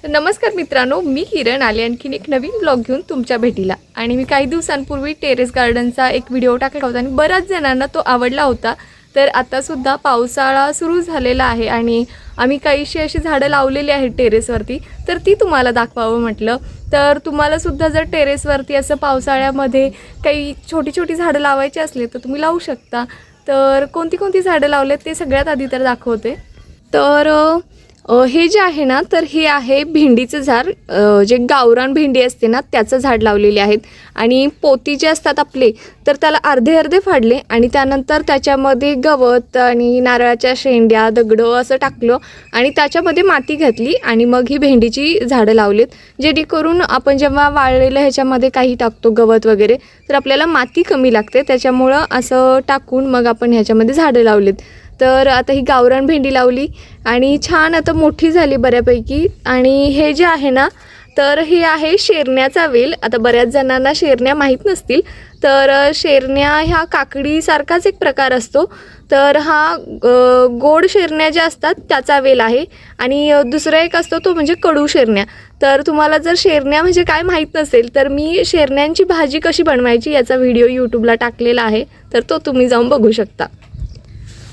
नमस्कार मित्रांनो, मी किरण आले आणखीन एक नवीन ब्लॉग घेऊन तुमच्या भेटीला। आणि मी काही दिवसांपूर्वी टेरेस गार्डनचा एक व्हिडिओ टाकला होता आणि बऱ्याच जणांना तो आवडला होता। तर आता सुद्धा पावसाळा सुरू झालेला आहे आणि आम्ही काहीशी अशी झाडं लावलेली आहेत टेरेसवरती, तर ती तुम्हाला दाखवावं म्हटलं। तर तुम्हाला सुद्धा जर टेरेसवरती असं पावसाळ्यामध्ये काही छोटी छोटी झाडं लावायची असले तर तुम्ही लावू शकता। तर कोणती कोणती झाडं लावलेत ते सगळ्यात आधी तर दाखवते। तर हे जे आहे ना, तर हे आहे भेंडीचं झाड, जे गावरान भेंडी असते ना त्याचं झाड लावलेले आहेत। आणि पोती जे असतात आपले, तर त्याला अर्धे अर्धे फाडले आणि त्यानंतर त्याच्यामध्ये गवत आणि नारळाच्या शेंड्या दगडं असं टाकलं आणि त्याच्यामध्ये माती घातली आणि मग ही भेंडीची झाडं लावलीत। जेणेकरून आपण जेव्हा वाळलेलं ह्याच्यामध्ये काही टाकतो गवत वगैरे, तर आपल्याला माती कमी लागते, त्याच्यामुळं असं टाकून मग आपण ह्याच्यामध्ये झाडं लावलीत। तर आता ही गावरान भेंडी लावली आणि छान आता मोठी झाली बऱ्यापैकी। आणि हे जे आहे ना, तर हे आहे शेरण्याचा वेल। आता बऱ्याच जणांना शेरण्या माहीत नसतील, तर शेरण्या ह्या काकडीसारखाच एक प्रकार असतो। तर हा गोड शेरण्या ज्या असतात त्याचा वेल आहे आणि दुसरा एक असतो तो म्हणजे कडू शेरण्या। तर तुम्हाला जर शेरण्या म्हणजे काय माहीत नसेल, तर मी शेरण्यांची भाजी कशी बनवायची याचा व्हिडिओ यूट्यूबला टाकलेला आहे, तर तो तुम्ही जाऊन बघू शकता।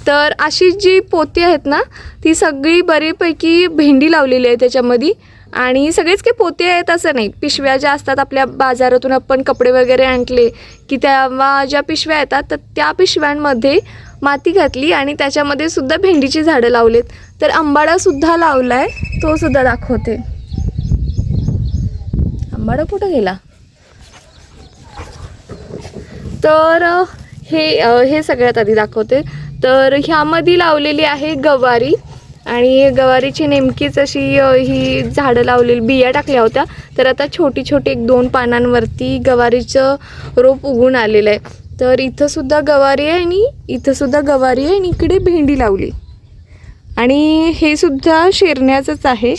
तर अशी जी पोती आहेत ना, ती सगळी बरीपैकी भेंडी लावलेली आहे त्याच्यामध्ये। आणि सगळेच काही पोते आहेत असं नाही, पिशव्या ज्या असतात आपल्या बाजारातून आपण कपडे वगैरे आणले की तेव्हा ज्या पिशव्या येतात, तर त्या पिशव्यांमध्ये माती घातली आणि त्याच्यामध्ये सुद्धा भेंडीची झाडं लावलेत। तर आंबाडासुद्धा लावला आहे, तो सुद्धा दाखवते। आंबाडा कुठं गेला? तर हे सगळ्यात आधी दाखवते। तर ह्यामध्ये लावलेली आहे गवारी आणि गवारीची नेमकीच अशी ही झाडं लावलेली, बिया टाकल्या होत्या, तर आता छोटी छोटी 1-2 पानांवरती गवारीचं रोप उगून आलेलं आहे। तर इथं सुद्धा गवारी आहे आणि इथं सुद्धा गवारी आहे आणि इकडे भेंडी लावली आणि हे सुद्धा शेरण्याचंच आहे।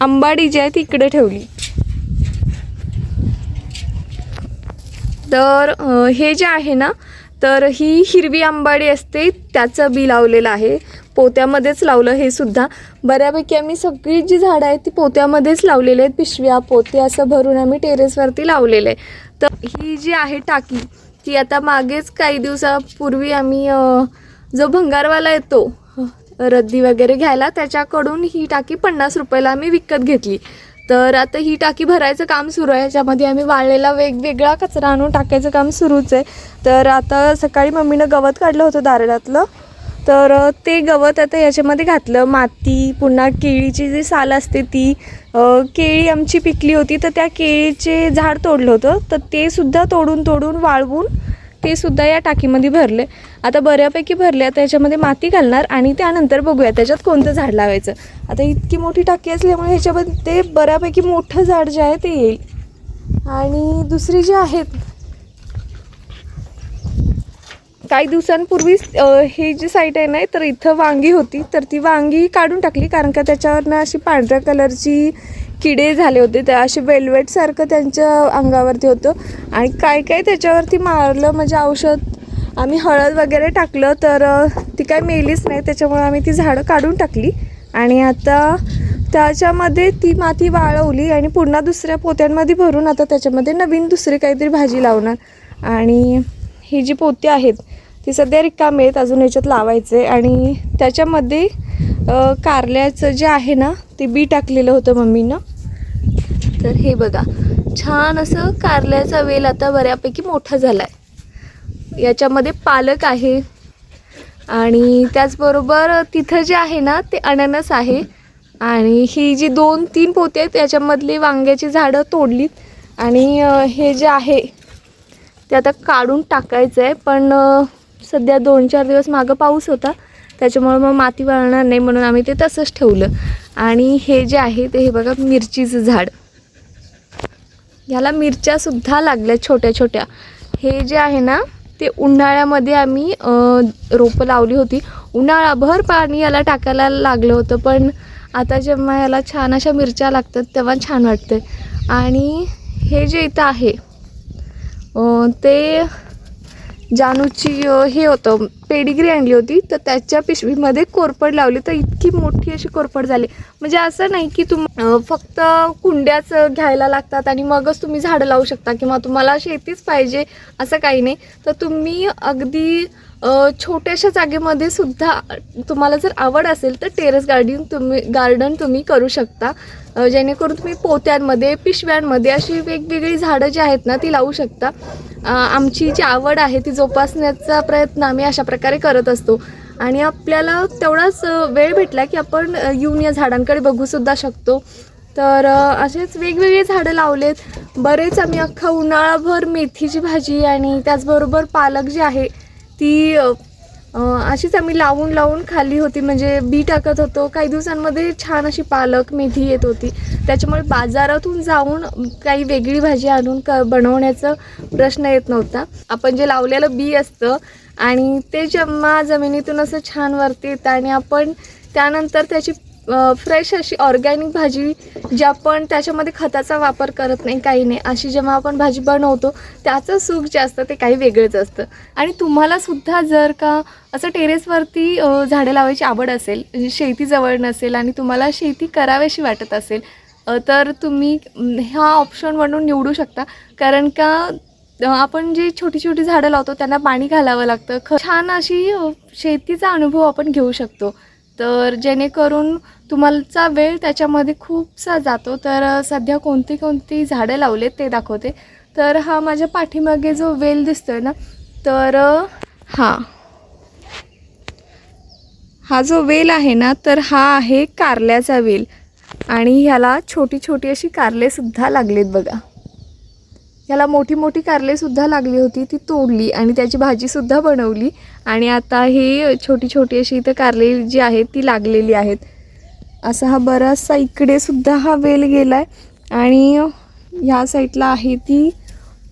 आंबाडी जी आहे ती इकडे ठेवली। तर हे जे आहे ना, तर ही हिरवी आंबाडी असते त्याचं बी लावलेलं आहे, पोत्यामध्येच लावलं। हे सुद्धा बऱ्यापैकी आम्ही सगळी जी झाडं आहेत ती पोत्यामध्येच लावलेली आहेत, पिशव्या पोते असं भरून आम्ही टेरेसवरती लावलेलं आहे। तर ही जी आहे टाकी, ती आता मागेच काही दिवसापूर्वी आम्ही जो भंगारवाला येतो रद्दी वगैरे घ्यायला, त्याच्याकडून ही टाकी 50 रुपयाला आम्ही विकत घेतली। तर आता ही टाकी भरायचं काम सुरू आहे, ज्यामध्ये आम्ही वाळलेला वेगवेगळा कचरा आणून टाकायचं काम सुरूच आहे। तर आता सकाळी मम्मीनं गवत काढलं होतं दारातलं, तर ते गवत आता याच्यामध्ये घातलं, माती, पुन्हा केळीची जी साल असते ती, केळी आमची पिकली होती तर त्या केळीचे झाड तोडलं होतं, तर ते सुद्धा तोडून वाळवून ते सुद्धा या टाकीमध्ये भरले। आता बऱ्यापैकी भरले, आता याच्यामध्ये माती घालणार आणि त्यानंतर बघूया त्याच्यात कोणतं झाड लावायचं। आता इतकी मोठी टाकी असल्यामुळे ह्याच्यामध्ये ते बऱ्यापैकी मोठं झाड जे आहे ते येईल। आणि दुसरी जी आहेत, काही दिवसांपूर्वी हे जी साईट आहे ना, तर इथं वांगी होती, तर ती वांगी काढून टाकली, कारण का त्याच्यावरनं अशी पांढऱ्या कलरची किडे झाले होते, त्या असे वेलवेटसारखं त्यांच्या अंगावरती होतं आणि काय काय त्याच्यावरती मारलं, म्हणजे औषध आम्ही हळद वगैरे टाकलं, तर ती काय मेलीच नाही, त्याच्यामुळे आम्ही ती झाडं काढून टाकली। आणि आता त्याच्यामध्ये ती माती वाळवली आणि पुन्हा दुसऱ्या पोत्यांमध्ये भरून आता त्याच्यामध्ये नवीन दुसरी काहीतरी भाजी लावणार। आणि ही जी पोती आहेत ती सध्या रिकामी आहेत, अजून याच्यात लावायचे। आणि त्याच्यामध्ये कारल्याचं जे आहे ना, ते बी टाकलेलं होतं मम्मीनं। तर हे बघा, छान असं कारल्याचा वेल आता बऱ्यापैकी मोठा झाला आहे। याच्यामध्ये पालक आहे आणि त्याचबरोबर तिथं जे आहे ना ते अननस आहे। आणि ही जी 2-3 पोते आहेत त्याच्यामधली वांग्याची झाडं तोडलीत आणि हे जे आहे ते आता काढून टाकायचं आहे, पण सध्या 2-4 दिवस मागं पाऊस होता, त्याच्यामुळे मग माती वाळणार नाही म्हणून आम्ही ते तसंच ठेवलं। आणि हे जे आहे ते हे बघा, मिरचीचं झाड, ह्याला मिरच्यासुद्धा लागल्या छोट्या छोट्या। हे जे आहे ना, ते उन्हाळ्यामध्ये आम्ही रोपं लावली होती, उन्हाळाभर पाणी याला टाकायला लागलं होतं, पण आता जेव्हा याला छान अशा मिरच्या लागतात तेव्हा छान वाटतं। आणि हे जे इथं आहे ते जानूची हे होतं पेडिग्री आणली होती, तर त्याच्या पिशवीमध्ये कोरफड लावली, तर इतकी मोठी अशी कोरफड झाली. म्हणजे असं नाही की फक्त कुंड्याच घ्यायला लागतात आणि मगच तुम्ही झाडं लावू शकता किंवा तुम्हाला शेतीच पाहिजे असं काही नाही. तर तुम्ही अगदी छोट्याशा जागेमध्ये सुद्धा तुम्हाला जर आवड असेल तर टेरेस गार्डन तुम्ही करू शकता. जेणेकरून तुम्ही पोत्यांमध्ये, पिशव्यांमध्ये अशी वेगवेगळी झाडं जी आहेत ना ती लावू शकता. आमची जी आवड आहे ती जोपासण्याचा प्रयत्न आम्ही अशा प्रकारे करत असतो आणि आपल्याला तेवढाच वेळ भेटला की आपण येऊन या झाडांकडे बघूसुद्धा शकतो. तर असेच वेगवेगळे झाडं लावलेत. बरेच आम्ही अख्खा उन्हाळाभर मेथीची भाजी आणि त्याचबरोबर पालक जी आहे ती अशीच आम्ही लावून खाल्ली होती. म्हणजे बी टाकत होतो. काही दिवसांमध्ये छान अशी पालक मेथी येत होती. त्याच्यामुळे बाजारातून जाऊन काही वेगळी भाजी आणून बनवण्याचा प्रश्न येत नव्हता. आपण जे लावलेलं बी असतं आणि ते जेव्हा जमिनीतून असं छान वरती येतं आणि आपण त्यानंतर त्याची फ्रेश अशी ऑर्गॅनिक भाजी जी आपण त्याच्यामध्ये खताचा वापर करत नाही, काही नाही, अशी जेव्हा आपण भाजी बनवतो त्याचं सुख जे असतं ते काही वेगळंच असतं. आणि तुम्हालासुद्धा जर का असं टेरेसवरती झाडं लावायची आवड असेल, शेतीजवळ नसेल आणि तुम्हाला शेती करावीशी वाटत असेल तर तुम्ही हा ऑप्शन म्हणून निवडू शकता. कारण का आपण जी छोटी छोटी झाडं लावतो त्यांना पाणी घालावं लागतं. छान अशी शेतीचा अनुभव आपण घेऊ शकतो. तर जेणेकरून तुम्हाचा वेळ त्याच्यामध्ये खूपसा जातो. तर सध्या कोणती झाडं लावलेत ते दाखवते. तर हा माझ्या पाठीमागे जो वेल दिसतोय ना, तर हा जो वेल आहे ना, तर हा आहे कारल्याचा वेल आणि ह्याला छोटी छोटी अशी कारलेसुद्धा लागलेत बघा. ह्याला मोठी मोठी कारलेसुद्धा लागली होती, ती तोडली आणि त्याची भाजीसुद्धा बनवली आणि आता ही छोटी छोटी अशी इथं कारले जी आहेत ती लागलेली आहेत. असा हा बराचसा इकडे सुद्धा हा वेल गेला आहे आणि ह्या साईडला आहे ती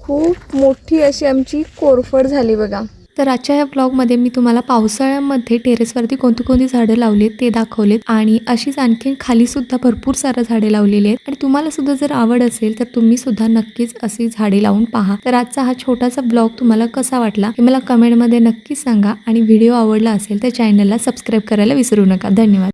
खूप मोठी अशी आमची कोरफड झाली बघा. तर आजच्या या ब्लॉगमध्ये मी तुम्हाला पावसाळ्यामध्ये टेरेसवरती कोणती झाडं लावलीत ते दाखवलेत आणि अशीच आणखी खालीसुद्धा भरपूर सारं झाडे लावलेली आहेत. आणि तुम्हाला सुद्धा जर आवड असेल तर तुम्ही सुद्धा नक्कीच अशी झाडे लावून पहा. तर आजचा हा छोटासा ब्लॉग तुम्हाला कसा वाटला हे मला कमेंटमध्ये नक्कीच सांगा आणि व्हिडिओ आवडला असेल तर चॅनलला सबस्क्राईब करायला विसरू नका. धन्यवाद.